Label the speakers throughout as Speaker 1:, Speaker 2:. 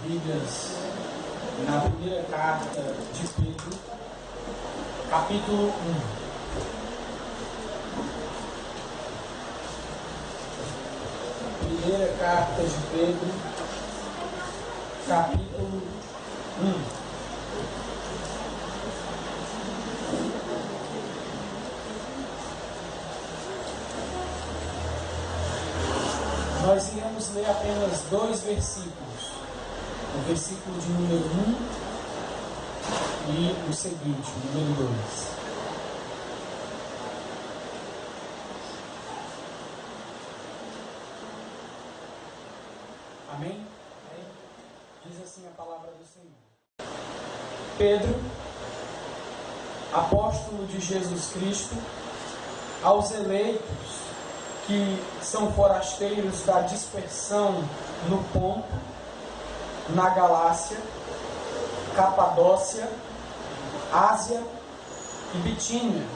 Speaker 1: Bíblias na primeira carta de Pedro, capítulo 1. Primeira carta de Pedro, capítulo 1. Nós iremos ler apenas 2 versículos. O versículo de número 1 e o seguinte, número 2. Amém? Diz assim a palavra do Senhor. Pedro, apóstolo de Jesus Cristo, aos eleitos que são forasteiros da dispersão no Ponto, na Galácia, Capadócia, Ásia e Bitínia,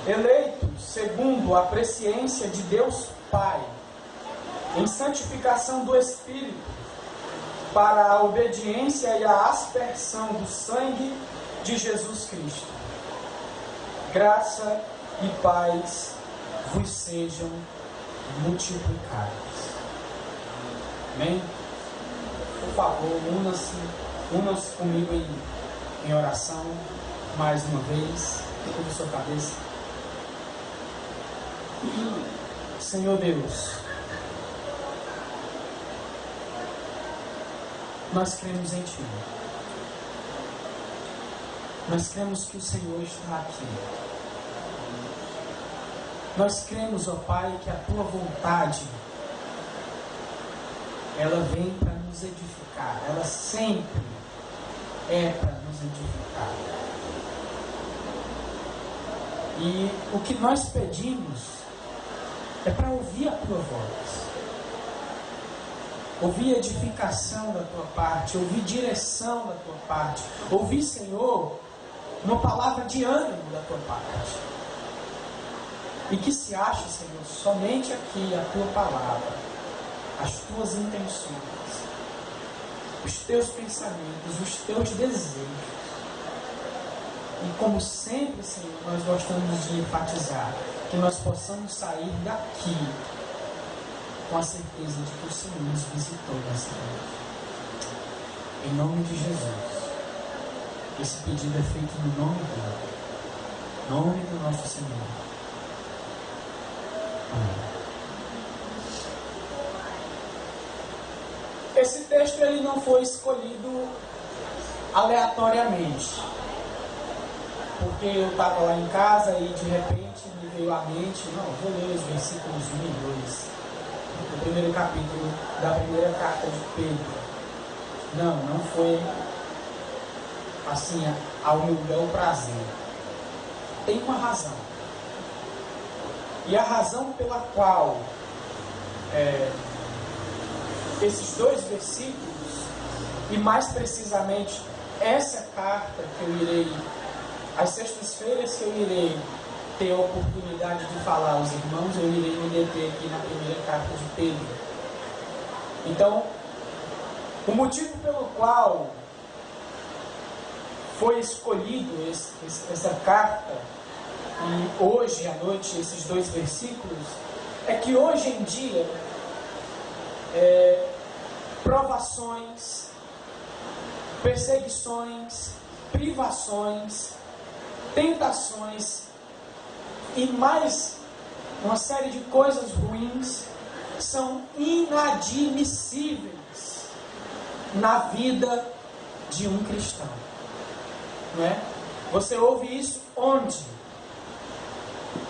Speaker 1: eleitos segundo a presciência de Deus Pai, em santificação do Espírito, para a obediência e a aspersão do sangue de Jesus Cristo. Graça e paz vos sejam multiplicadas. Amém? Por favor, unam-se comigo em oração, mais uma vez, sobre sua cabeça. Senhor Deus, nós cremos em Ti. Nós cremos que o Senhor está aqui. Nós cremos, ó Pai, que a Tua vontade, ela vem para nos edificar. Ela sempre é para nos edificar. E o que nós pedimos é para ouvir a Tua voz. Ouvir edificação da Tua parte, ouvir direção da Tua parte. Ouvir, Senhor, uma palavra de ânimo da Tua parte. E que se ache, Senhor, somente aqui a Tua palavra, as Tuas intenções, os Teus pensamentos, os Teus desejos. E como sempre, Senhor, nós gostamos de enfatizar que nós possamos sair daqui com a certeza de que o Senhor nos visitou nessa noite. Em nome de Jesus. Esse pedido é feito no nome dele. Em nome do nosso Senhor. Amém. Esse texto ele não foi escolhido aleatoriamente, porque eu estava lá em casa e de repente me veio à mente, não, vou ler os versículos 1 e 2 do primeiro capítulo da primeira carta de Pedro. Não foi assim ao meu bel prazer. Tem uma razão. E a razão pela qual esses 2 versículos, e mais precisamente essa carta que eu irei, às sextas-feiras que eu irei ter a oportunidade de falar aos irmãos, eu irei me deter aqui na primeira carta de Pedro. Então, o motivo pelo qual foi escolhido essa carta, e hoje à noite esses 2 versículos, é que hoje em dia provações, perseguições, privações, tentações e mais uma série de coisas ruins são inadmissíveis na vida de um cristão, não é? Você ouve isso onde?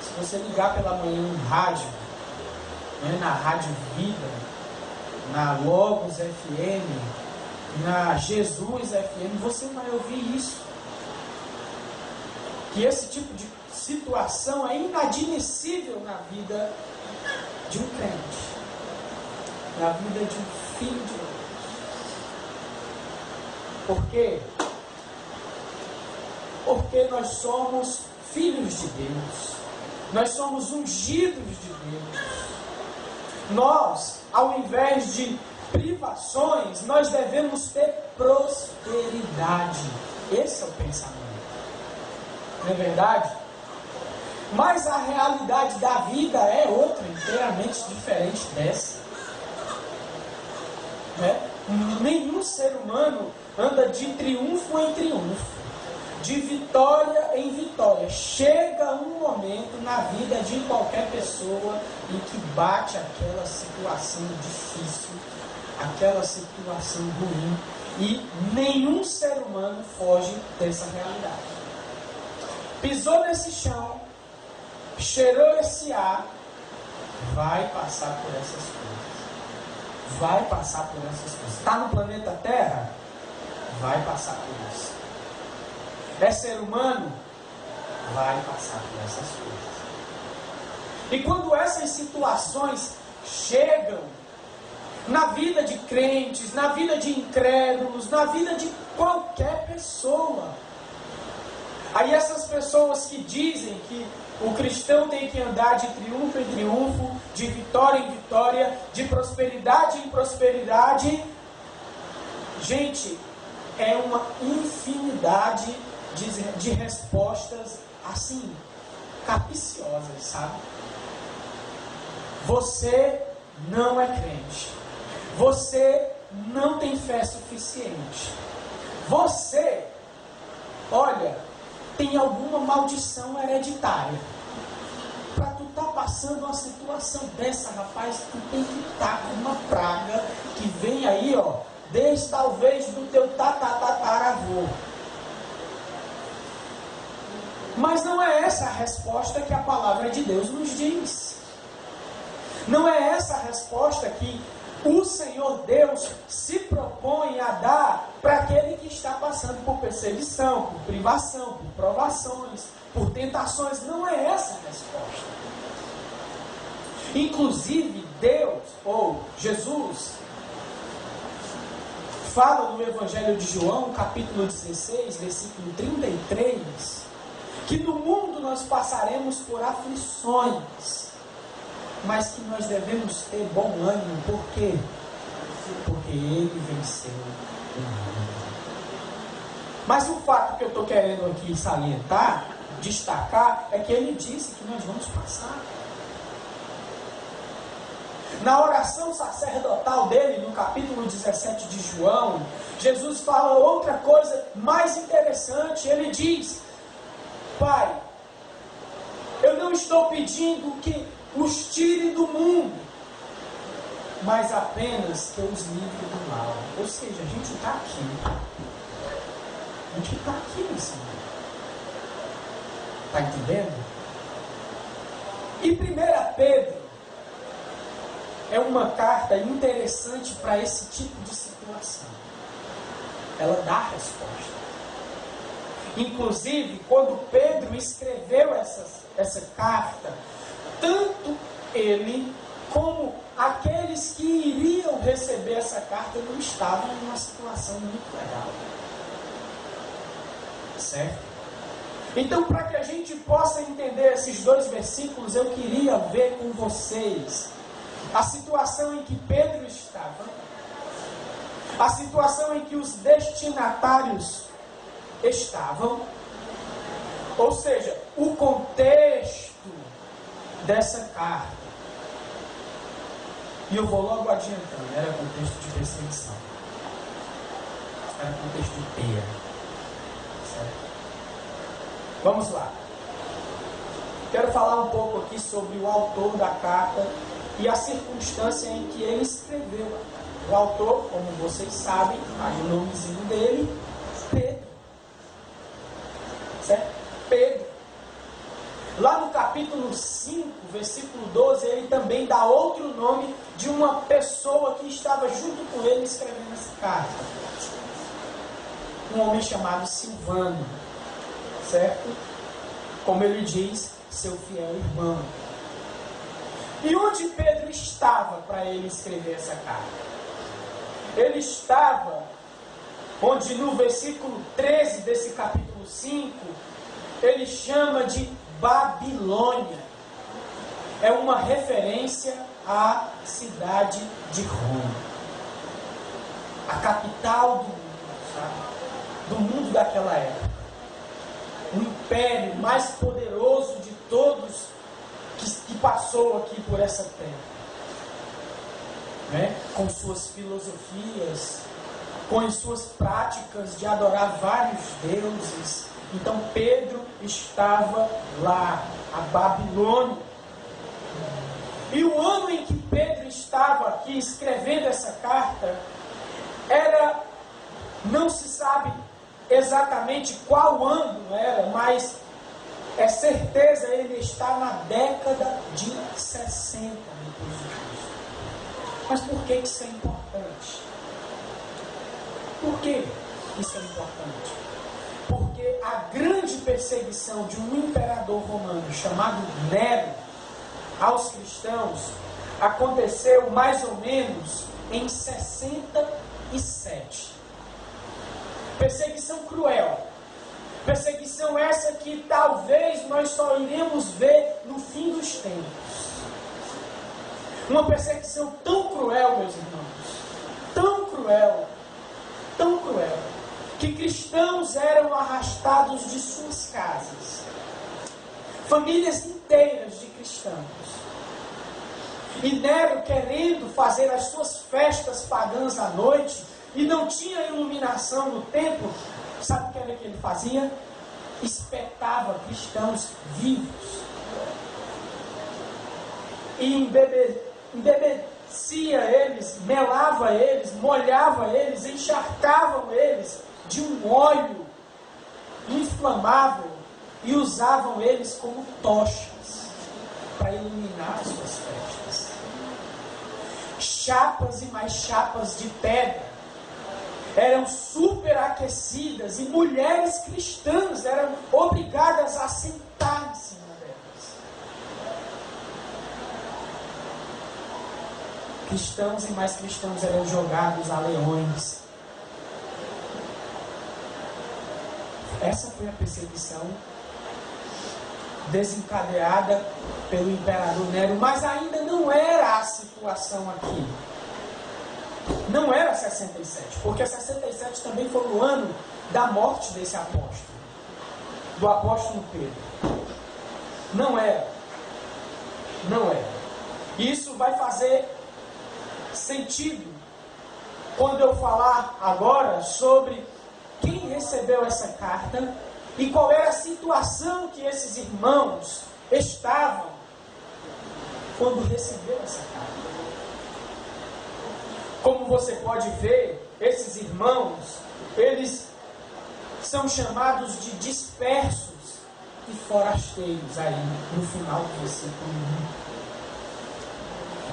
Speaker 1: Se você ligar pela manhã no rádio, né, na Rádio Vida, na Logos FM, na Jesus FM, você vai ouvir isso. Que esse tipo de situação é inadmissível na vida de um crente, na vida de um filho de Deus. Por quê? Porque nós somos filhos de Deus. Nós somos ungidos de Deus. Nós, ao invés de privações, nós devemos ter prosperidade. Esse é o pensamento. Não é verdade? Mas a realidade da vida é outra, inteiramente diferente dessa. Né? Nenhum ser humano anda de triunfo em triunfo, de vitória em vitória. Chega um momento na vida de qualquer pessoa em que bate aquela situação difícil, aquela situação ruim, e nenhum ser humano foge dessa realidade. Pisou nesse chão, cheirou esse ar, vai passar por essas coisas. Vai passar por essas coisas. Está no planeta Terra? Vai passar por isso. É ser humano? Vai passar por essas coisas. E quando essas situações chegam na vida de crentes, na vida de incrédulos, na vida de qualquer pessoa, aí essas pessoas que dizem que o cristão tem que andar de triunfo em triunfo, de vitória em vitória, de prosperidade em prosperidade, gente, é uma infinidade de respostas assim, capciosas, sabe? Você não é crente. Você não tem fé suficiente. Você, olha, tem alguma maldição hereditária. Para tu estar passando uma situação dessa, rapaz, tu tem que estar com uma praga que vem aí, ó, desde talvez do teu tataravô. Mas não é essa a resposta que a palavra de Deus nos diz. Não é essa a resposta que o Senhor Deus se propõe a dar para aquele que está passando por perseguição, por privação, por provações, por tentações. Não é essa a resposta. Inclusive, Deus, ou Jesus, fala no Evangelho de João, capítulo 16, versículo 33, que no mundo nós passaremos por aflições, mas que nós devemos ter bom ânimo. Por quê? Porque Ele venceu o mundo. Mas o fato que eu estou querendo aqui salientar, destacar, é que Ele disse que nós vamos passar. Na oração sacerdotal dele, no capítulo 17 de João, Jesus fala outra coisa mais interessante. Ele diz: Pai, eu não estou pedindo que os tire do mundo, mas apenas que os livre do mal. Ou seja, a gente está aqui. A gente está aqui nesse mundo. Está entendendo? E 1 Pedro é uma carta interessante para esse tipo de situação. Ela dá a resposta. Inclusive, quando Pedro escreveu essa carta, tanto ele como aqueles que iriam receber essa carta não estavam em uma situação muito legal. Certo? Então, para que a gente possa entender esses dois versículos, eu queria ver com vocês a situação em que Pedro estava, a situação em que os destinatários estavam, ou seja, o contexto dessa carta. E eu vou logo adiantando, era contexto de perseguição, era contexto de perda, certo? Vamos lá. Quero falar um pouco aqui sobre o autor da carta e a circunstância em que ele escreveu. O autor, como vocês sabem, aí o nomezinho dele, Pedro. Certo? Pedro. Lá no capítulo 5, versículo 12, ele também dá outro nome de uma pessoa que estava junto com ele escrevendo essa carta. Um homem chamado Silvano. Certo? Como ele diz, seu fiel irmão. E onde Pedro estava para ele escrever essa carta? Ele estava onde no versículo 13 desse capítulo 5, ele chama de Babilônia. É uma referência à cidade de Roma. a capital do mundo, sabe? Do mundo daquela época. O império mais poderoso de todos que passou aqui por essa terra. Né? Com suas filosofias, com as suas práticas de adorar vários deuses. Então Pedro estava lá, a Babilônia. E o ano em que Pedro estava aqui escrevendo essa carta, não se sabe exatamente qual ano era, mas é certeza ele está na década de 60 depois de Cristo. Mas por que isso é importante? Por que isso é importante? Porque a grande perseguição de um imperador romano chamado Nero aos cristãos aconteceu mais ou menos em 67. Perseguição cruel. Perseguição essa que talvez nós só iremos ver no fim dos tempos. Uma perseguição tão cruel, meus irmãos, tão cruel, que cristãos eram arrastados de suas casas. Famílias inteiras de cristãos. E Nero, querendo fazer as suas festas pagãs à noite, e não tinha iluminação no templo, sabe o que era que ele fazia? Espetava cristãos vivos. E embebecia eles, melava eles, molhava eles, encharcavam eles de um óleo inflamável e usavam eles como tochas para iluminar as suas festas. Chapas e mais chapas de pedra eram superaquecidas e mulheres cristãs eram obrigadas a sentar em cima delas. Cristãos e mais cristãos eram jogados a leões. Essa foi a perseguição desencadeada pelo imperador Nero, mas ainda não era a situação aqui. Não era 67, porque 67 também foi o ano da morte desse apóstolo, do apóstolo Pedro. Não era. Isso vai fazer sentido quando eu falar agora sobre quem recebeu essa carta e qual era a situação que esses irmãos estavam quando receberam essa carta. Como você pode ver, esses irmãos, eles são chamados de dispersos e forasteiros aí no final do versículo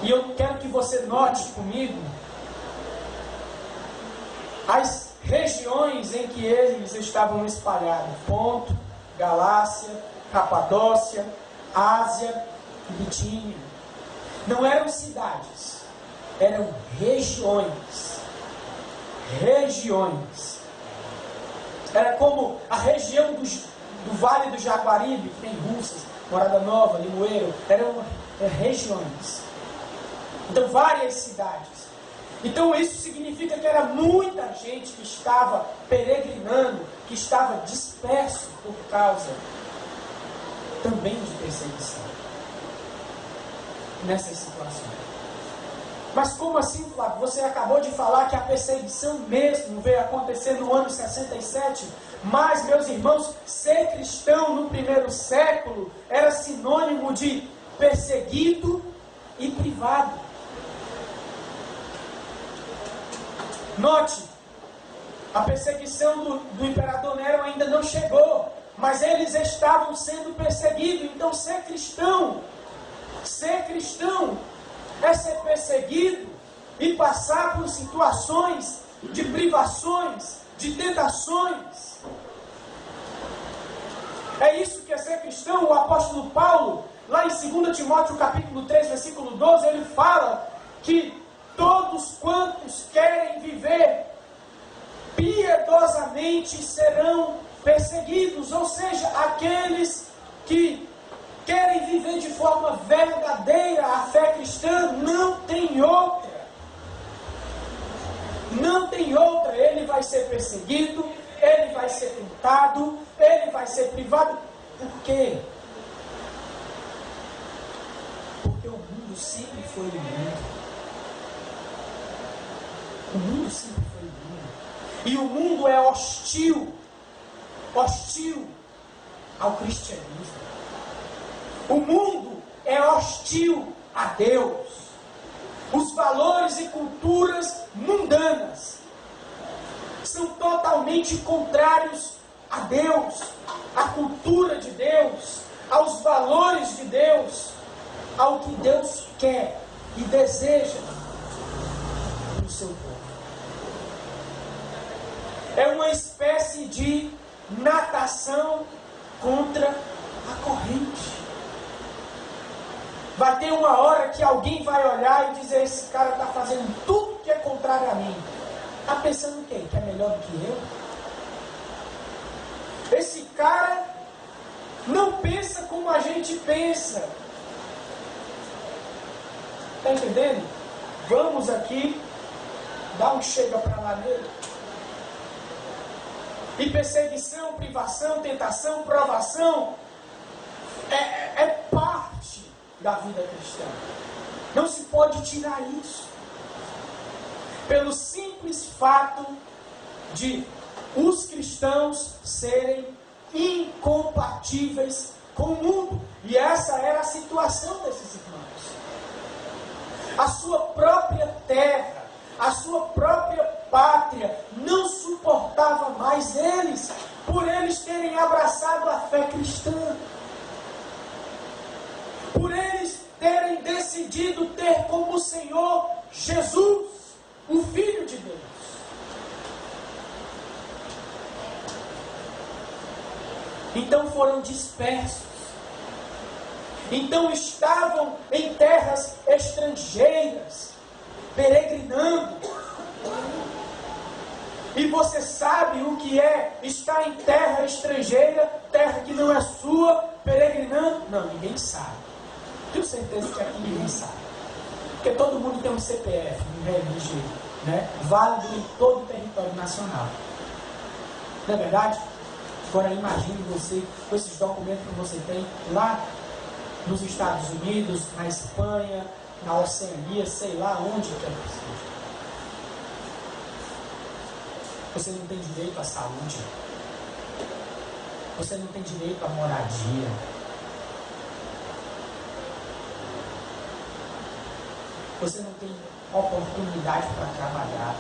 Speaker 1: 1. E eu quero que você note comigo as regiões em que eles estavam espalhados: Ponto, Galácia, Capadócia, Ásia e Bitínia. Não eram cidades, eram regiões. Regiões. Era como a região do Vale do Jaguaribe, que tem Russas, Morada Nova, Limoeiro. Eram regiões. Então, várias cidades. Então, isso significa que era muita gente que estava peregrinando, que estava disperso por causa também de perseguição nessas situações. Mas como assim, Flávio? Você acabou de falar que a perseguição mesmo veio acontecer no ano 67, mas, meus irmãos, ser cristão no primeiro século era sinônimo de perseguido e privado. Note, a perseguição do imperador Nero ainda não chegou, mas eles estavam sendo perseguidos. Então, ser cristão é ser perseguido e passar por situações de privações, de tentações. É isso que é ser cristão. O apóstolo Paulo, lá em 2 Timóteo capítulo 3, versículo 12, ele fala que todos quantos querem viver piedosamente serão perseguidos, ou seja, aqueles que querem viver de forma verdadeira a fé cristã, não tem outra. Não tem outra. Ele vai ser perseguido, ele vai ser tentado, ele vai ser privado. Por quê? Porque o mundo sempre foi o mundo. O mundo sempre foi o mundo. E o mundo é hostil ao cristianismo. O mundo é hostil a Deus. Os valores e culturas mundanas são totalmente contrários a Deus, à cultura de Deus, aos valores de Deus, ao que Deus quer e deseja no seu povo. É uma espécie de natação contra a corrente. Vai ter uma hora que alguém vai olhar e dizer: esse cara está fazendo tudo que é contrário a mim. Está pensando o quê? Que é melhor do que eu? Esse cara não pensa como a gente pensa. Está entendendo? Vamos aqui dar um chega para lá nele. E perseguição, privação, tentação, provação é parte da vida cristã. Não se pode tirar isso. Pelo simples fato de os cristãos serem incompatíveis com o mundo. E essa era a situação desses irmãos. A sua própria terra, a sua própria pátria não suportava mais eles, por eles terem abraçado a fé cristã. Por eles terem decidido ter como Senhor Jesus, o Filho de Deus. Então foram dispersos. Então estavam em terras estrangeiras, peregrinando. E você sabe o que é estar em terra estrangeira, terra que não é sua, peregrinando? Não, ninguém sabe. Tenho certeza que aqui ninguém sabe. Porque todo mundo tem um CPF, um RG, né? Válido em todo o território nacional. Não é verdade? Agora imagine você com esses documentos que você tem lá nos Estados Unidos, na Espanha, na Oceania, sei lá onde quer que seja. Você não tem direito à saúde. Você não tem direito à moradia. Você não tem oportunidade para trabalhar.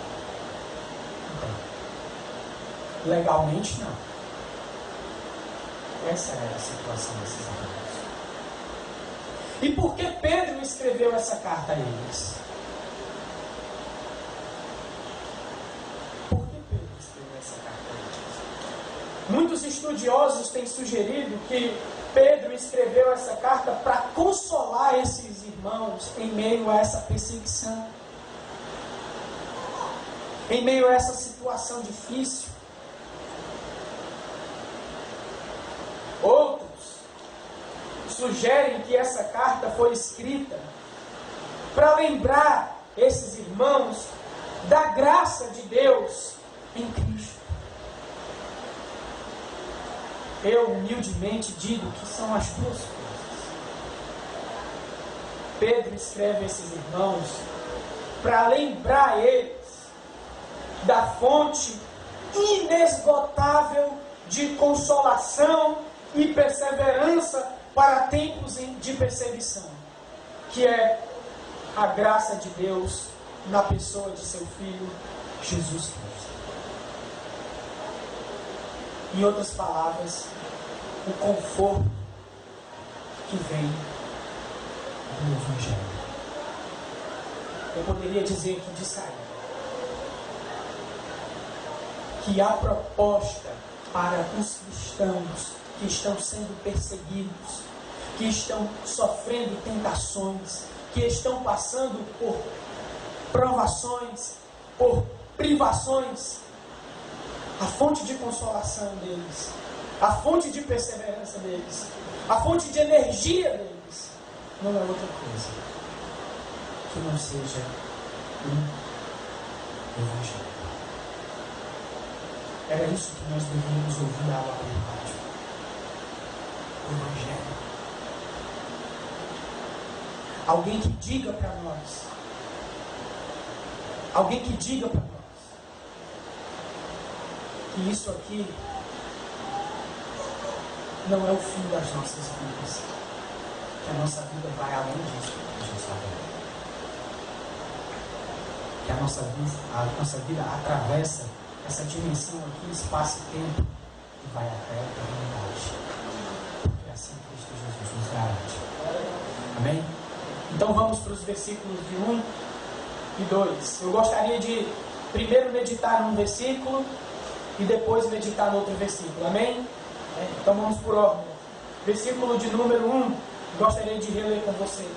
Speaker 1: Não tem. Legalmente, não. Essa é a situação desses irmãos. E por que Pedro escreveu essa carta a eles? Por que Pedro escreveu essa carta a eles? Muitos estudiosos têm sugerido que Pedro escreveu essa carta para consolar esses irmãos em meio a essa perseguição, em meio a essa situação difícil. Outros sugerem que essa carta foi escrita para lembrar esses irmãos da graça de Deus em Cristo. Eu humildemente digo que são as duas coisas. Pedro escreve a esses irmãos para lembrar eles da fonte inesgotável de consolação e perseverança para tempos de perseguição, que é a graça de Deus na pessoa de seu Filho, Jesus Cristo. Em outras palavras, o conforto que vem do Evangelho. Eu poderia dizer aqui de saída que a proposta para os cristãos que estão sendo perseguidos, que estão sofrendo tentações, que estão passando por provações, por privações, a fonte de consolação deles, a fonte de perseverança deles, a fonte de energia deles, não é outra coisa que não seja o Evangelho. Era isso que nós devíamos ouvir ao abrir o rádio. O Evangelho. Alguém que diga para nós. Alguém que diga para nós que isso aqui não é o fim das nossas vidas. Que a nossa vida vai além disso que a gente está vendo. Que a nossa vida atravessa essa dimensão aqui, espaço e tempo, e vai até a eternidade. Porque é assim Cristo Jesus nos garante. Amém? Então vamos para os versículos de 1 e 2. Eu gostaria de primeiro meditar num versículo e depois meditar no outro versículo. Amém? Então vamos por ordem. Versículo de número 1, gostaria de reler com você.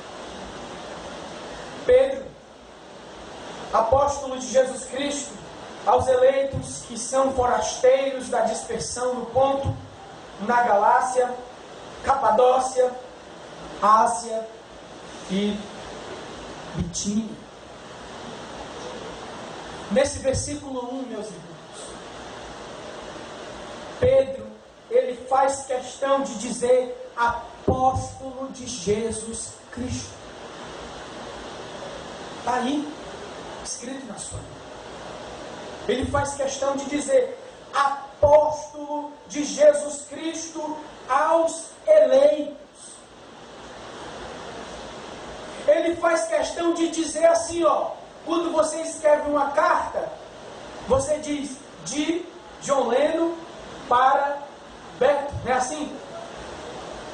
Speaker 1: Pedro, apóstolo de Jesus Cristo, aos eleitos que são forasteiros da dispersão no Ponto, na Galácia, Capadócia, Ásia e Bitínia. Nesse versículo 1, meus irmãos, Pedro, ele faz questão de dizer apóstolo de Jesus Cristo. Está aí, escrito na sua Bíblia. Ele faz questão de dizer apóstolo de Jesus Cristo aos eleitos. Ele faz questão de dizer assim, ó, quando você escreve uma carta, você diz de John Lennon para Beto, não é assim?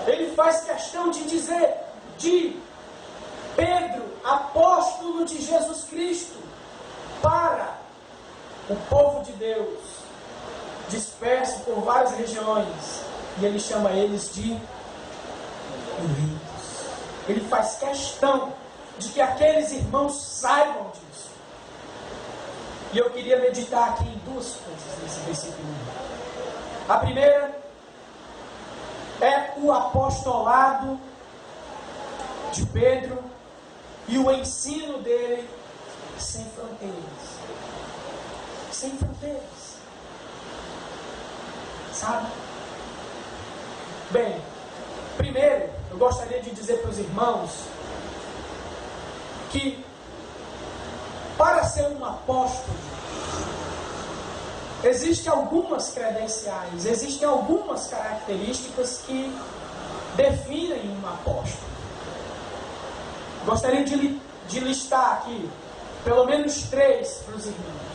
Speaker 1: Ele faz questão de dizer de Pedro, apóstolo de Jesus Cristo, para o povo de Deus, disperso por várias regiões, e ele chama eles de eleitos. Ele faz questão de que aqueles irmãos saibam disso. E eu queria meditar aqui em duas coisas nesse versículo. A primeira é o apostolado de Pedro e o ensino dele sem fronteiras. Sem fronteiras. Sabe? Bem, primeiro, eu gostaria de dizer para os irmãos que para ser um apóstolo existem algumas credenciais, existem algumas características que definem um apóstolo. Gostaria de listar aqui pelo menos 3 para os irmãos.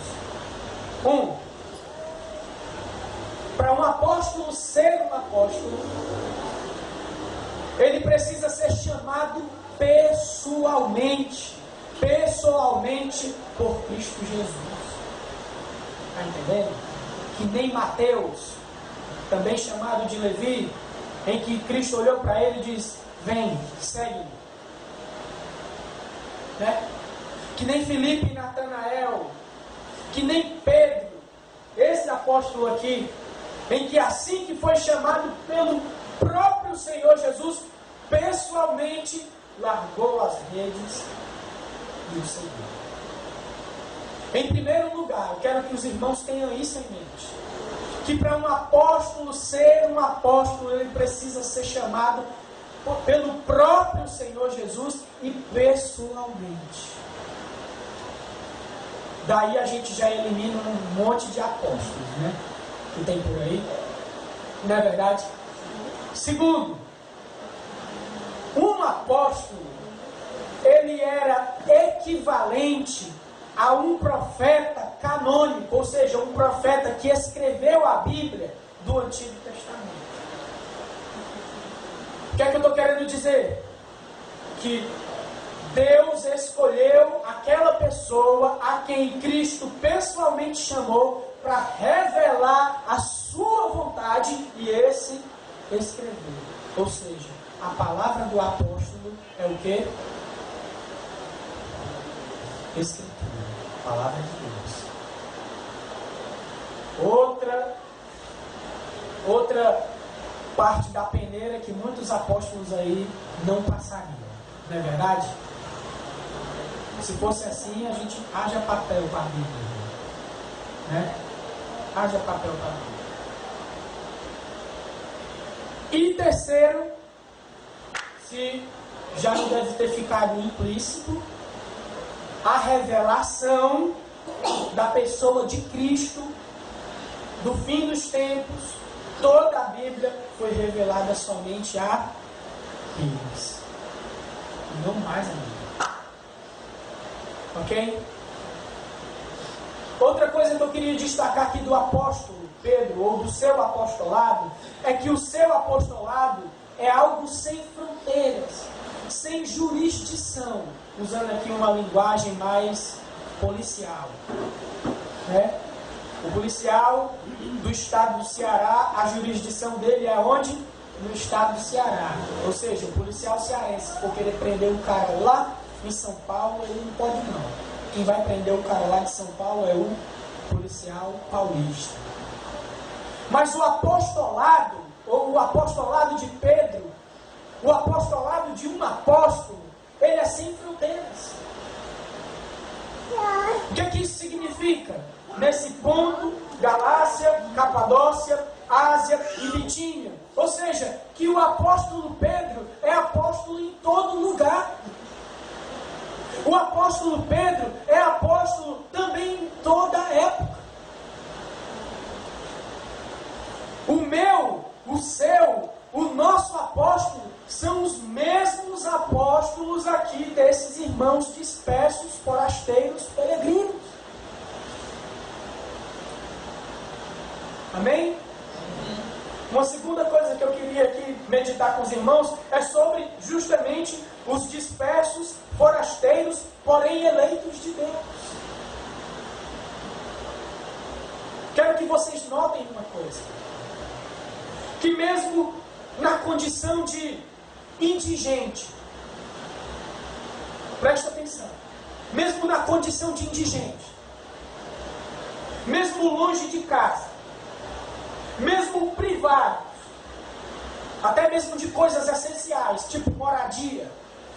Speaker 1: Para um apóstolo ser um apóstolo, ele precisa ser chamado pessoalmente por Cristo Jesus. Está entendendo? Que nem Mateus, também chamado de Levi, em que Cristo olhou para ele e disse: vem, segue-me. Né? Que nem Filipe e Natanael, que nem Pedro, esse apóstolo aqui, em que assim que foi chamado pelo próprio Senhor Jesus, pessoalmente largou as redes e o seguiu. Em primeiro lugar, eu quero que os irmãos tenham isso em mente, que para um apóstolo ser um apóstolo, ele precisa ser chamado pelo próprio Senhor Jesus e pessoalmente. Daí a gente já elimina um monte de apóstolos, né? Que tem por aí. Não é verdade? Segundo, um apóstolo, ele era equivalente a um profeta canônico, ou seja, um profeta que escreveu a Bíblia do Antigo Testamento. O que é que eu estou querendo dizer? Que Deus escolheu aquela pessoa a quem Cristo pessoalmente chamou para revelar a sua vontade e esse escreveu. Ou seja, a palavra do apóstolo é o quê? Escritura, a palavra de Deus. Outra parte da peneira que muitos apóstolos aí não passariam, não é verdade? Se fosse assim, a gente haja papel para a Bíblia. Né? Haja papel para mim. E terceiro, se já não deve ter ficado implícito, a revelação da pessoa de Cristo, do fim dos tempos. Toda a Bíblia foi revelada somente a eles, não mais a mim. Ok? Outra coisa que eu queria destacar aqui do apóstolo Pedro, ou do seu apostolado, é que o seu apostolado é algo sem fronteiras, sem jurisdição, usando aqui uma linguagem mais policial. Né? O policial do estado do Ceará, a jurisdição dele é onde? No estado do Ceará. Ou seja, o policial cearense, se for querer prender um cara lá em São Paulo, ele não pode não. Quem vai prender o cara lá de São Paulo é o policial paulista. Mas o apostolado, ou o apostolado de Pedro, o apostolado de um apóstolo, ele é sem fronteiras. O que é que isso significa? Nesse ponto, Galácia, Capadócia, Ásia e Bitínia. Ou seja, que o apóstolo Pedro é apóstolo em todo lugar. O apóstolo Pedro é apóstolo também em toda época. O meu, o seu, o nosso apóstolo são os mesmos apóstolos aqui desses irmãos dispersos, forasteiros, peregrinos. Amém? Uma segunda coisa que eu queria aqui meditar com os irmãos é sobre justamente os dispersos, forasteiros, porém eleitos de Deus. Quero que vocês notem uma coisa. Que mesmo na condição de indigente, presta atenção, mesmo na condição de indigente, mesmo longe de casa, mesmo privado, até mesmo de coisas essenciais, tipo moradia,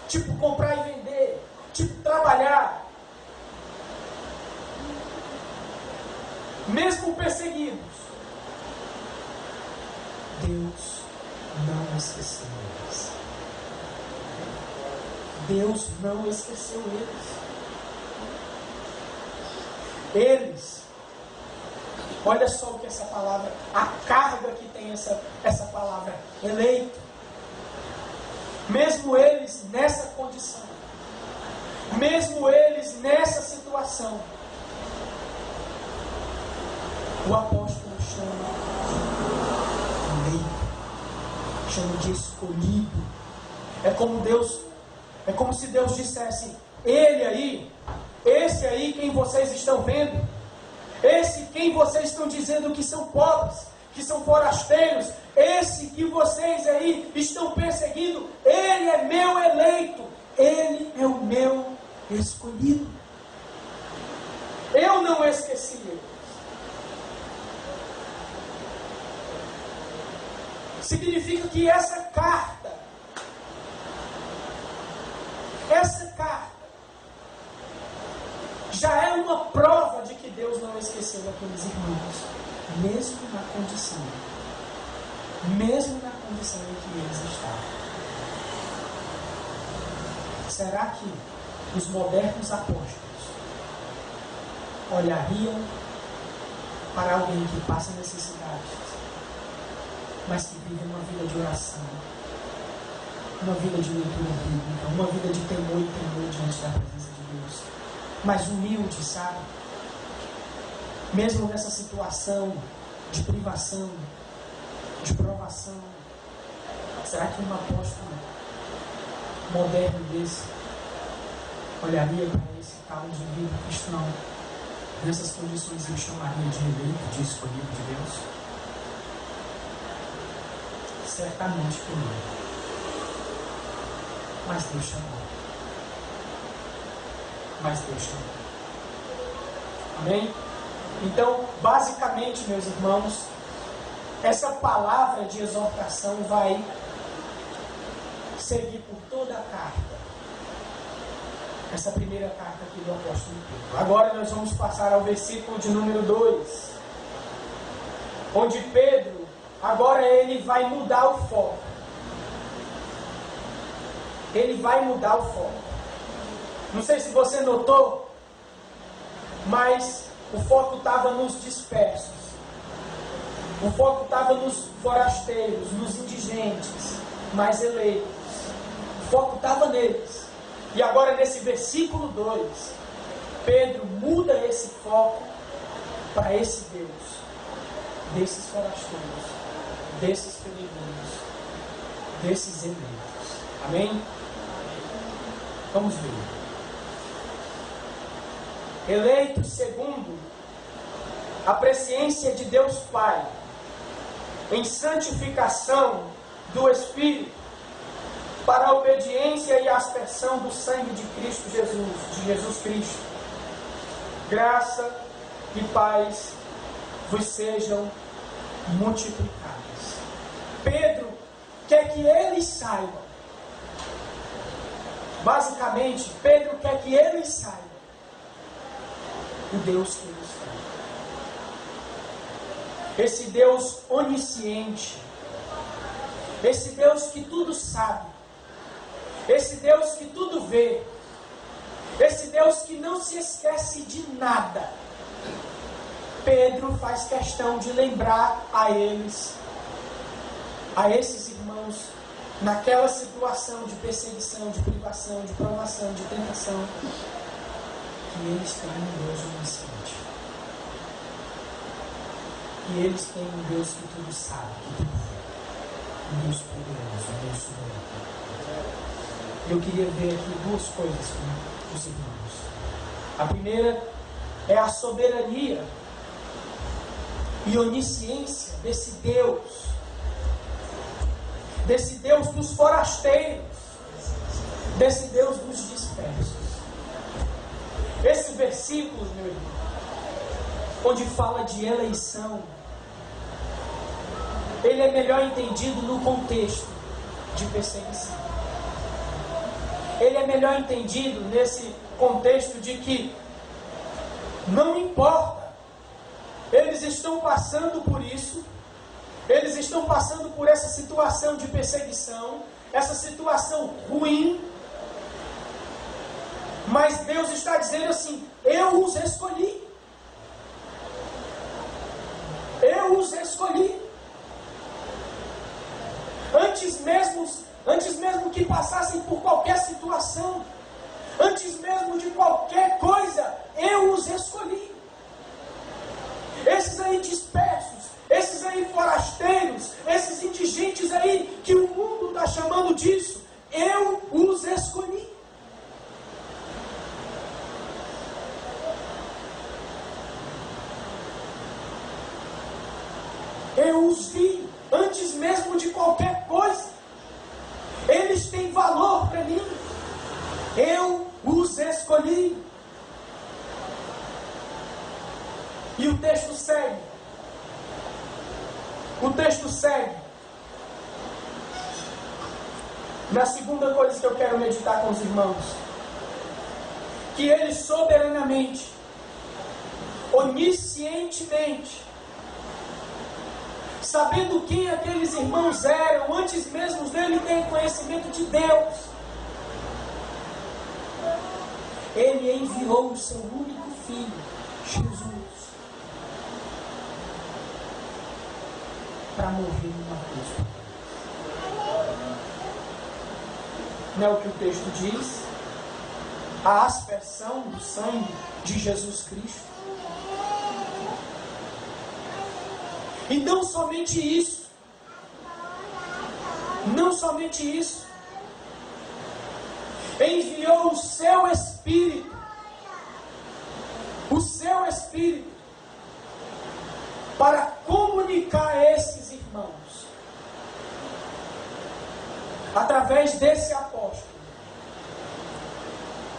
Speaker 1: tipo comprar e vender, tipo trabalhar, mesmo perseguidos, Deus não esqueceu eles. Deus não esqueceu eles. Eles, olha só o que essa palavra, a carga que tem essa palavra, eleito. Mesmo eles nessa condição, mesmo eles nessa situação, o apóstolo chama chama de escolhido. É como se Deus dissesse: ele aí, esse aí quem vocês estão vendo, esse quem vocês estão dizendo que são pobres, que são forasteiros, esse que vocês aí estão perseguindo, ele é meu eleito, ele é o meu escolhido. Eu não esqueci ele. Significa que essa carta já é uma prova de que Deus não esqueceu aqueles irmãos, mesmo na condição em que eles estavam. Será que os modernos apóstolos olhariam para alguém que passa necessidade, mas que vive uma vida de oração, uma vida de leitura bíblica, uma vida de temor e temor diante da presença de Deus, mas humilde, sabe? Mesmo nessa situação de privação, de provação, será que um apóstolo moderno desse olharia para esse tal indivíduo cristão nessas condições e o chamaria de eleito, de escolhido de Deus? Certamente que não. Mas Deus chamou. Amém? Então, basicamente, meus irmãos, essa palavra de exortação vai seguir por toda a carta. essa primeira carta aqui do apóstolo Pedro. Agora nós vamos passar ao versículo de número 2, onde Pedro, agora ele vai mudar o foco. Ele vai mudar o foco. Não sei se você notou, mas o foco estava nos dispersos. O foco estava nos forasteiros, nos indigentes, mais eleitos. O foco estava neles. E agora nesse versículo 2, Pedro muda esse foco para esse Deus, desses forasteiros, desses peregrinos, desses eleitos. Amém? Vamos ver. Eleitos segundo a presciência de Deus Pai, em santificação do Espírito, para a obediência e a aspersão do sangue de Cristo Jesus, de Jesus Cristo. Graça e paz vos sejam multiplicadas. Pedro quer que eles saibam. Basicamente, Pedro quer que eles saibam o Deus que eles têm. Esse Deus onisciente, esse Deus que tudo sabe, esse Deus que tudo vê, esse Deus que não se esquece de nada. Pedro faz questão de lembrar a eles, a esses irmãos, naquela situação de perseguição, de privação, de provação, de tentação, que eles têm um Deus onisciente. Que eles têm um Deus que tudo sabe, que tudo vê. Um Deus poderoso, um Deus soberano. Eu queria ver aqui duas coisas com os irmãos. A primeira é a soberania e onisciência desse Deus dos forasteiros, desse Deus dos dispersos. Esse versículo, meu irmão, onde fala de eleição, ele é melhor entendido no contexto de perseguição. Ele é melhor entendido nesse contexto de que não importa, eles estão passando por isso, eles estão passando por essa situação de perseguição, essa situação ruim, mas Deus está dizendo assim: eu os escolhi. Eu os escolhi. Antes mesmo que passassem por qualquer situação, antes mesmo de qualquer coisa, eu os escolhi. Esses aí dispersos, esses aí forasteiros, esses indigentes aí, que o mundo está chamando disso, eu os escolhi. Eu os vi antes mesmo de qualquer coisa. Eles têm valor para mim. Eu os escolhi. E o texto segue. O texto segue. Na segunda coisa que eu quero meditar com os irmãos, que ele soberanamente, oniscientemente, sabendo quem aqueles irmãos eram, antes mesmo dele ter conhecimento de Deus, ele enviou o seu único filho, Jesus, para morrer numa cruz. Não é o que o texto diz? A aspersão do sangue de Jesus Cristo. E não somente isso, enviou o seu Espírito, para comunicar a esses irmãos, através desse apóstolo,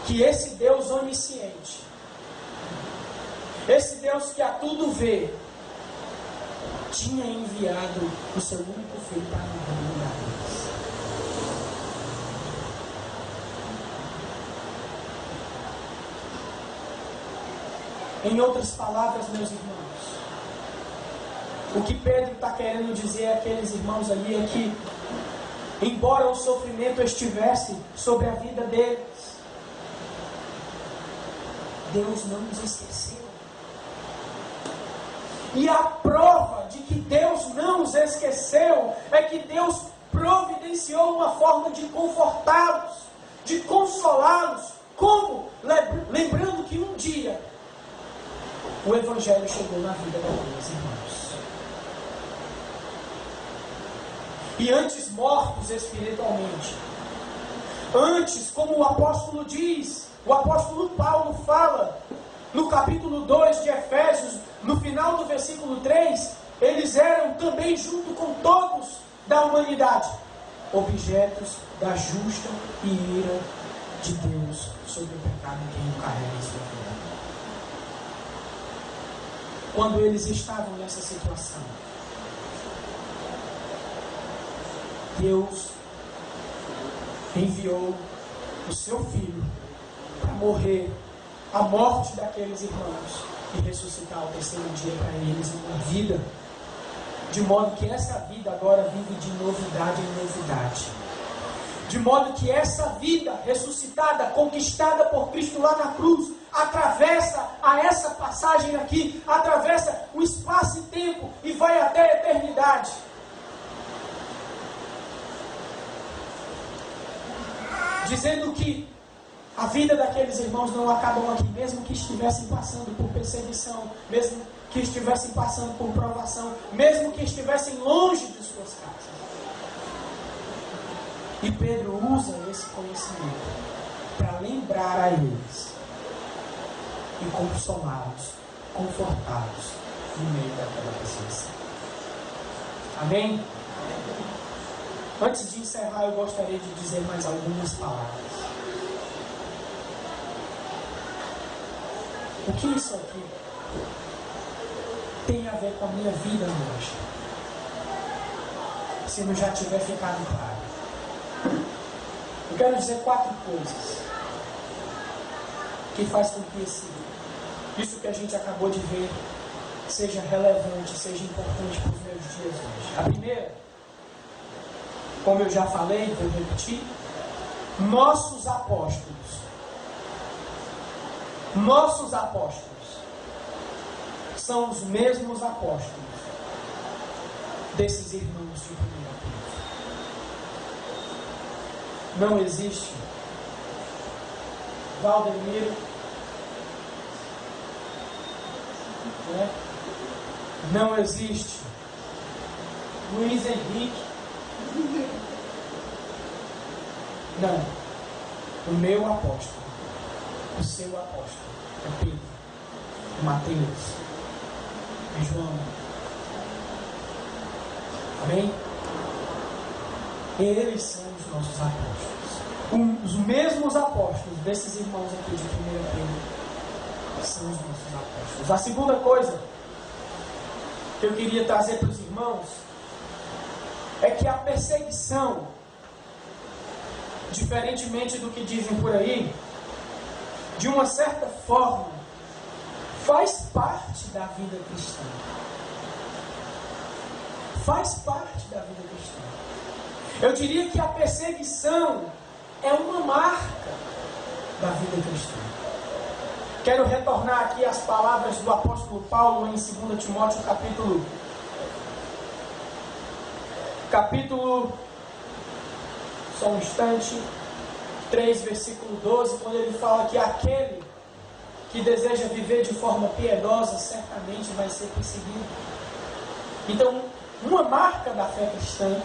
Speaker 1: que esse Deus onisciente, esse Deus que a tudo vê, tinha enviado o seu único filho para morrer no lugar deles. Em outras palavras, meus irmãos, o que Pedro está querendo dizer àqueles irmãos ali é que, embora o sofrimento estivesse sobre a vida deles, Deus não os esqueceu. E a prova de que Deus não os esqueceu é que Deus providenciou uma forma de confortá-los, de consolá-los. Como? Lembrando que um dia o Evangelho chegou na vida daqueles irmãos. E antes mortos espiritualmente, antes, como o apóstolo diz, o apóstolo Paulo fala, no capítulo 2 de Efésios, no final do versículo 3, eles eram também, junto com todos da humanidade, objetos da justa ira de Deus sobre o pecado em quem o carrega em sua vida. Quando eles estavam nessa situação, Deus enviou o seu Filho para morrer a morte daqueles irmãos e ressuscitar ao terceiro dia para eles uma vida, de modo que essa vida agora vive de novidade em novidade, de modo que essa vida ressuscitada, conquistada por Cristo lá na cruz, atravessa a essa passagem aqui, atravessa o espaço e tempo e vai até a eternidade. Dizendo que a vida daqueles irmãos não acabam aqui, mesmo que estivessem passando por perseguição, mesmo que estivessem passando por provação, mesmo que estivessem longe de suas casas. E Pedro usa esse conhecimento para lembrar a eles e consolá-los, confortá-los no meio daquela perseguição. Amém? Antes de encerrar, eu gostaria de dizer mais algumas palavras. O que isso aqui tem a ver com a minha vida hoje? Se não já tiver ficado claro. Eu quero dizer 4 coisas que faz com que isso que a gente acabou de ver seja relevante, seja importante para os meus dias hoje. A primeira, como eu já falei, vou repetir, nossos apóstolos são os mesmos apóstolos desses irmãos de 1 Pedro. Não existe Valdemiro, né? Não existe Luiz Henrique. Não. O meu apóstolo, o seu apóstolo é Pedro, é Mateus, é João. Amém? Eles são os nossos apóstolos. Os mesmos apóstolos desses irmãos aqui de 1 Pedro são os nossos apóstolos. A segunda coisa que eu queria trazer para os irmãos é que a perseguição, diferentemente do que dizem por aí, de uma certa forma, faz parte da vida cristã. Faz parte da vida cristã. Eu diria que a perseguição é uma marca da vida cristã. Quero retornar aqui às palavras do apóstolo Paulo em 2 Timóteo capítulo, só um instante, 3, versículo 12, quando ele fala que aquele que deseja viver de forma piedosa certamente vai ser perseguido. Então, uma marca da fé cristã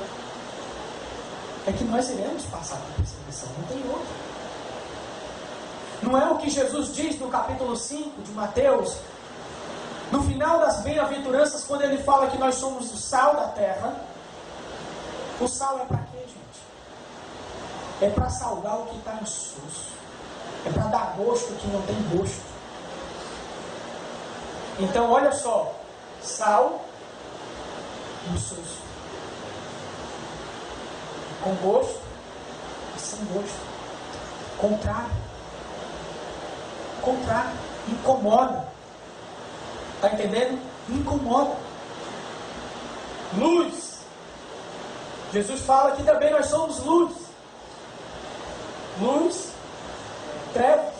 Speaker 1: é que nós iremos passar por perseguição, não tem outra. Não é o que Jesus diz no capítulo 5 de Mateus, no final das bem-aventuranças, quando ele fala que nós somos o sal da terra. O sal é para quê, gente? É para salgar o que está insosso. É para dar gosto que não tem gosto. Então, olha só. Sal insosso. Com gosto e sem gosto. Contrário. Incomoda. Está entendendo? Me incomoda. Luz. Jesus fala que também nós somos luz. Luz, trevas.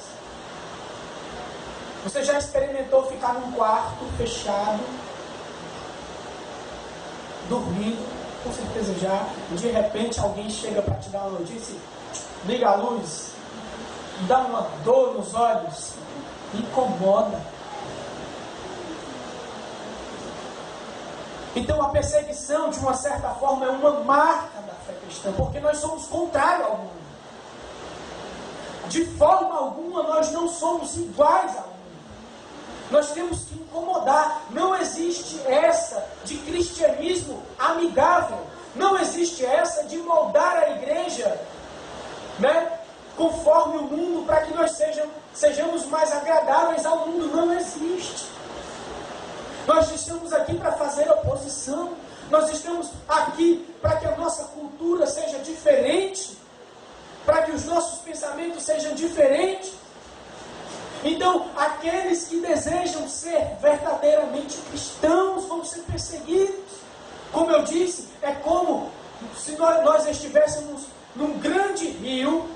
Speaker 1: Você já experimentou ficar num quarto fechado, dormindo? Com certeza já. E de repente alguém chega para te dar uma notícia, liga a luz, dá uma dor nos olhos, incomoda. Então a perseguição, de uma certa forma, é uma marca da fé cristã, porque nós somos contrários ao mundo. De forma alguma nós não somos iguais ao mundo. Nós temos que incomodar. Não existe essa de cristianismo amigável. Não existe essa de moldar a igreja, né, conforme o mundo, para que nós sejamos mais agradáveis ao mundo. Não existe. Nós estamos aqui para fazer oposição. Nós estamos aqui para que a nossa cultura seja diferente, para que os nossos pensamentos sejam diferentes. Então, aqueles que desejam ser verdadeiramente cristãos vão ser perseguidos. Como eu disse, é como se nós estivéssemos num grande rio,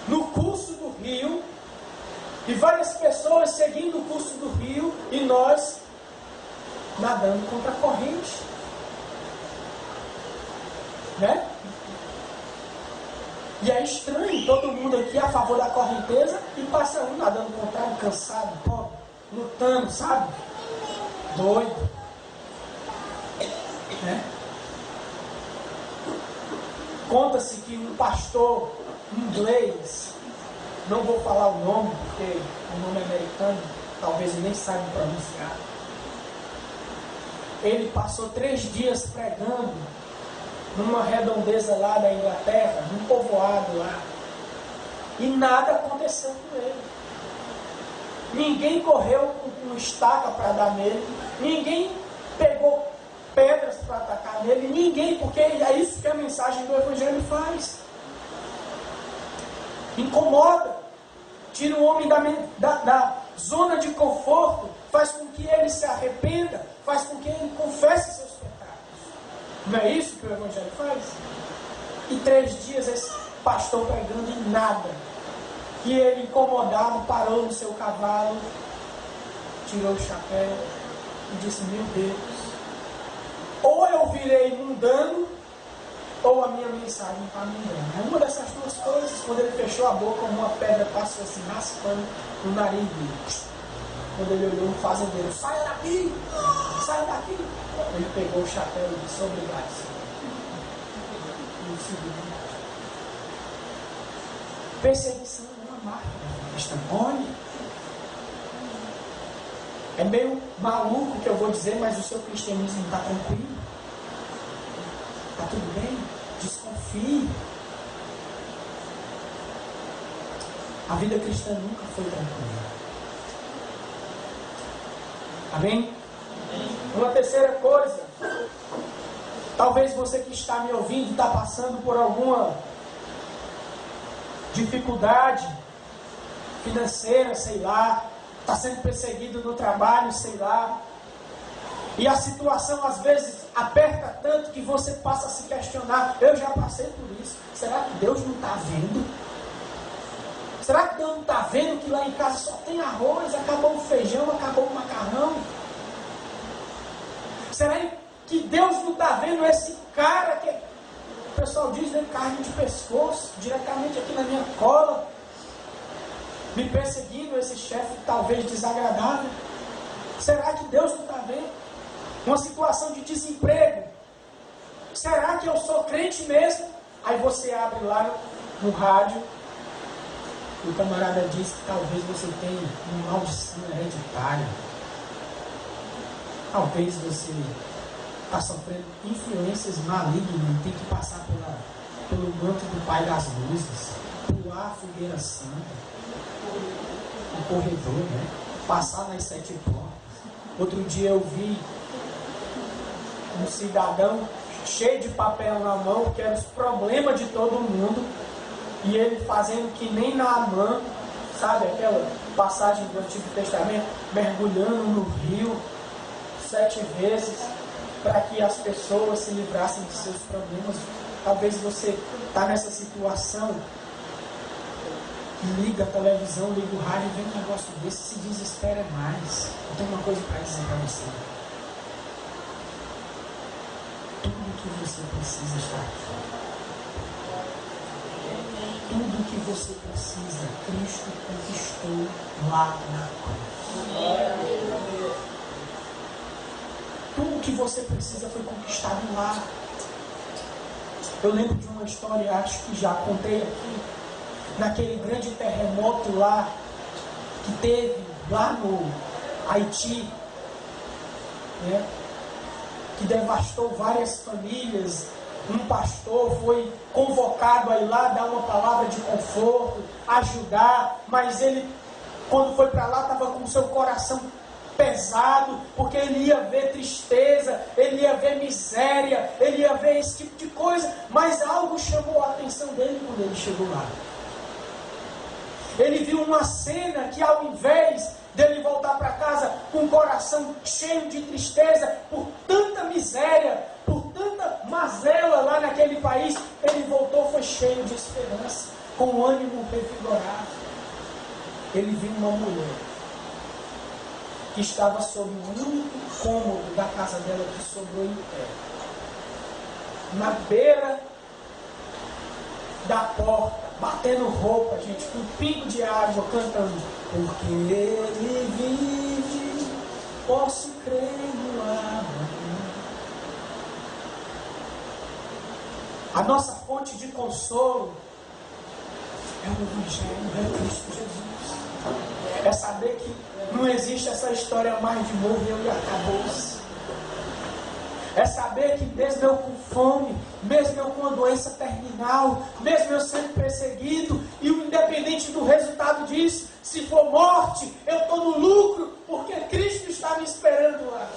Speaker 1: no curso do rio, e várias pessoas seguindo o curso do rio, e nós nadando contra a corrente. Né? E é estranho, todo mundo aqui a favor da correnteza, e passa um nadando contrário, cansado, pobre, lutando, sabe? Doido. Né? Conta-se que um pastor inglês, não vou falar o nome, porque o nome é americano, talvez ele nem saiba pronunciar. Ele passou 3 dias pregando numa redondeza lá da Inglaterra, num povoado lá, e nada aconteceu com ele. Ninguém correu com estaca para dar nele, ninguém pegou pedras para atacar nele, ninguém, porque é isso que a mensagem do Evangelho faz. Incomoda, tira o homem da zona de conforto, faz com que ele se arrependa, faz com que ele confesse seus pecados. Não é isso que o Evangelho faz? E 3 dias esse pastor pregando em nada. E ele, incomodado, parou no seu cavalo, tirou o chapéu e disse: meu Deus, ou eu virei mundano, ou a minha mensagem está mundana. É uma dessas duas coisas. Quando ele fechou a boca, uma pedra passou assim, raspando no nariz dele. Quando ele olhou, um fazendeiro: sai daqui, sai daqui. Ele pegou o chapéu e disse: obrigado, Senhor. E seguiu. Perseguição é uma marca cristã. Olha, é meio maluco o que eu vou dizer, mas o seu cristianismo está tranquilo? Está tudo bem? Desconfie. A vida cristã nunca foi tranquila. Amém? Uma terceira coisa, talvez você que está me ouvindo está passando por alguma dificuldade financeira, sei lá, está sendo perseguido no trabalho, sei lá, e a situação às vezes aperta tanto que você passa a se questionar: eu já passei por isso, será que Deus não está vendo? Será que Deus não está vendo que lá em casa só tem arroz, acabou o feijão, acabou o macarrão? Será que Deus não está vendo esse cara que o pessoal diz, né, carne de pescoço, diretamente aqui na minha cola, me perseguindo, esse chefe talvez desagradável? Será que Deus não está vendo? Uma situação de desemprego. Será que eu sou crente mesmo? Aí você abre lá no rádio, e o camarada diz que talvez você tenha uma maldição hereditária. Talvez você está sofrendo influências malignas e tem que passar pelo manto do Pai das Luzes, pular a fogueira santa, o corredor, né? Passar nas 7 portas. Outro dia eu vi um cidadão cheio de papel na mão, que era os problemas de todo mundo, e ele fazendo que nem Naamã, Sabe aquela passagem do Antigo Testamento? Mergulhando no rio 7 vezes para que as pessoas se livrassem de seus problemas. Talvez você está nessa situação, liga a televisão, liga o rádio, vê um negócio desse, se desespera mais. Eu tenho uma coisa para dizer para você. Tudo que você precisa está aqui. Tudo que você precisa, Cristo conquistou lá na cruz. Tudo que você precisa foi conquistado lá. Eu lembro de uma história, acho que já contei aqui, naquele grande terremoto lá, que teve lá no Haiti, né, que devastou várias famílias. Um pastor foi convocado a ir lá dar uma palavra de conforto, ajudar, mas ele, quando foi para lá, estava com o seu coração pesado, porque ele ia ver tristeza, ele ia ver miséria, ele ia ver esse tipo de coisa, mas algo chamou a atenção dele quando ele chegou lá. Ele viu uma cena que, ao invés dele voltar para casa com o coração cheio de tristeza por tanta miséria, por tanta mazela lá naquele país, ele voltou, foi cheio de esperança, com o ânimo revigorado. Ele viu uma mulher que estava sob o único cômodo da casa dela que sobrou em pé, na beira da porta, batendo roupa, gente, com um pingo de água, cantando: porque ele vive, posso crer no amanhã. A nossa fonte de consolo é o Evangelho, é Cristo Jesus. É saber que não existe essa história mais de morreu e acabou-se. É saber que mesmo eu com fome, mesmo eu com uma doença terminal, mesmo eu sendo perseguido, e independente do resultado disso, se for morte, eu estou no lucro, porque Cristo está me esperando lá.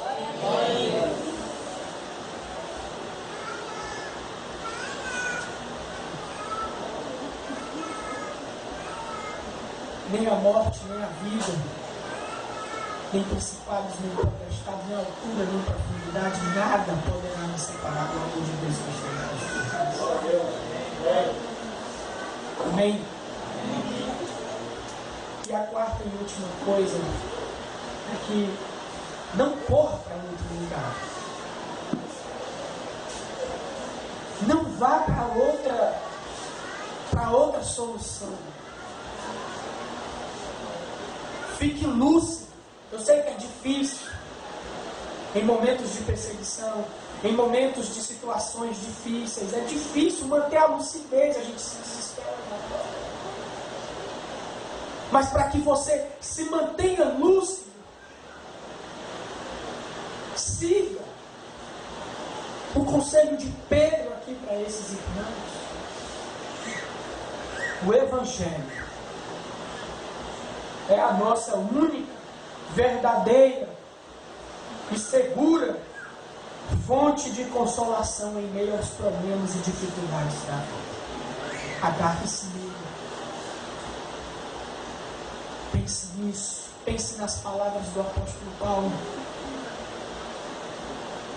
Speaker 1: Nem a morte, nem a vida, nem principados, nem potestades, nem altura, nem profundidade, nada poderá me separar do amor de Deus que está em Cristo Jesus. Amém? E a quarta e última coisa é que não corra para outro lugar. Não vá para outra solução. Fique lúcido. Eu sei que é difícil, em momentos de perseguição, em momentos de situações difíceis, é difícil manter a lucidez, a gente se desespera. Mas para que você se mantenha lúcido, siga o conselho de Pedro aqui para esses irmãos. O Evangelho é a nossa única, verdadeira e segura fonte de consolação em meio aos problemas e dificuldades da vida. Agarre-se nele. Pense nisso. Pense nas palavras do apóstolo Paulo.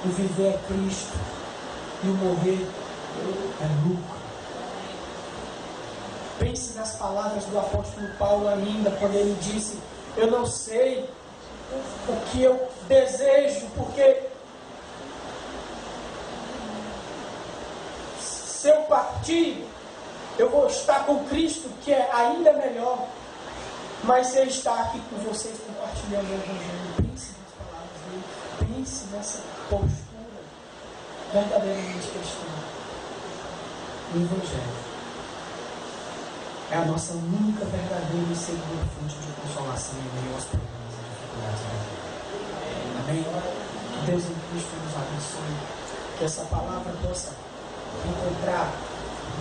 Speaker 1: O viver é Cristo e o morrer é lucro. Pense nas palavras do apóstolo Paulo ainda, quando ele disse: eu não sei o que eu desejo, porque se eu partir, eu vou estar com Cristo, que é ainda melhor. Mas se eu estar aqui com vocês, compartilhando o Evangelho, pense nas palavras dele, pense nessa postura verdadeiramente cristã. O Evangelho é a nossa única, verdadeira e segura fonte de consolação em meio aos problemas e dificuldades da vida. Amém? Que Deus em Cristo nos abençoe. Que essa palavra possa encontrar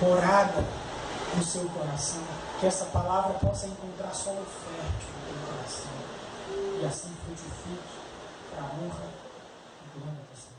Speaker 1: morada no seu coração. Que essa palavra possa encontrar solo fértil no teu coração. E assim frutifique para a honra e glória do Senhor.